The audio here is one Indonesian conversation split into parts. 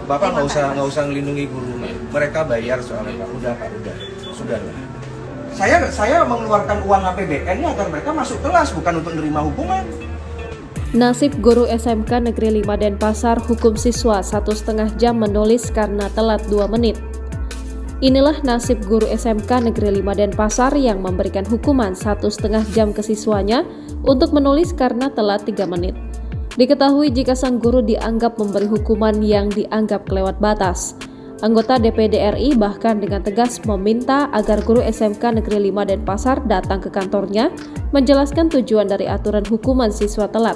Bapak nggak usah ngelindungi gurunya. Mereka bayar soalnya Pak. Udah Pak, udah. Sudah lah. Saya mengeluarkan uang APBN-nya agar mereka masuk kelas, bukan untuk menerima hukuman. Nasib guru SMK Negeri 5 Denpasar hukum siswa 1,5 jam menulis karena telat 2 menit. Inilah nasib guru SMK Negeri 5 Denpasar yang memberikan hukuman 1,5 jam ke siswanya untuk menulis karena telat 3 menit. Diketahui jika sang guru dianggap memberi hukuman yang dianggap kelewat batas. Anggota DPD RI bahkan dengan tegas meminta agar guru SMK Negeri 5 Denpasar datang ke kantornya menjelaskan tujuan dari aturan hukuman siswa telat.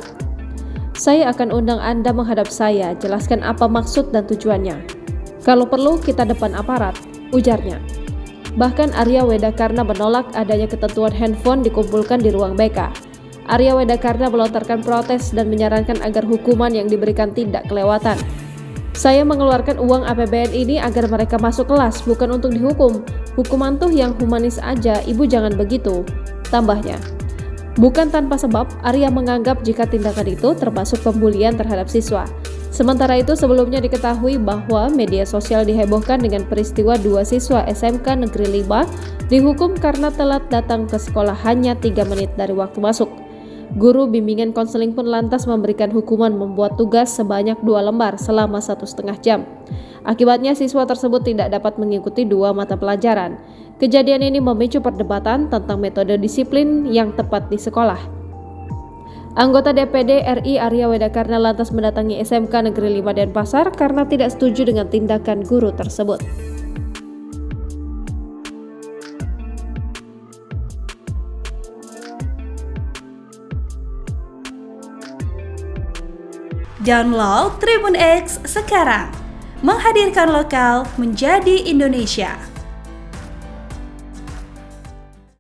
Saya akan undang Anda menghadap saya, jelaskan apa maksud dan tujuannya. Kalau perlu kita depan aparat, ujarnya. Bahkan Arya Wedakarna menolak adanya ketentuan handphone dikumpulkan di ruang BK. Arya Wedakarna melontarkan protes dan menyarankan agar hukuman yang diberikan tidak kelewatan. Saya mengeluarkan uang APBN ini agar mereka masuk kelas, bukan untuk dihukum. Hukuman tuh yang humanis aja, ibu jangan begitu, tambahnya. Bukan tanpa sebab, Arya menganggap jika tindakan itu termasuk pembulian terhadap siswa. Sementara itu sebelumnya diketahui bahwa media sosial dihebohkan dengan peristiwa 2 siswa SMK Negeri 5 dihukum karena telat datang ke sekolah hanya 3 menit dari waktu masuk. Guru bimbingan konseling pun lantas memberikan hukuman membuat tugas sebanyak 2 lembar selama 1,5 jam. Akibatnya siswa tersebut tidak dapat mengikuti 2 mata pelajaran. Kejadian ini memicu perdebatan tentang metode disiplin yang tepat di sekolah. Anggota DPD RI Arya Wedakarna lantas mendatangi SMK Negeri 5 Denpasar karena tidak setuju dengan tindakan guru tersebut. Download Tribun X sekarang, menghadirkan lokal menjadi Indonesia.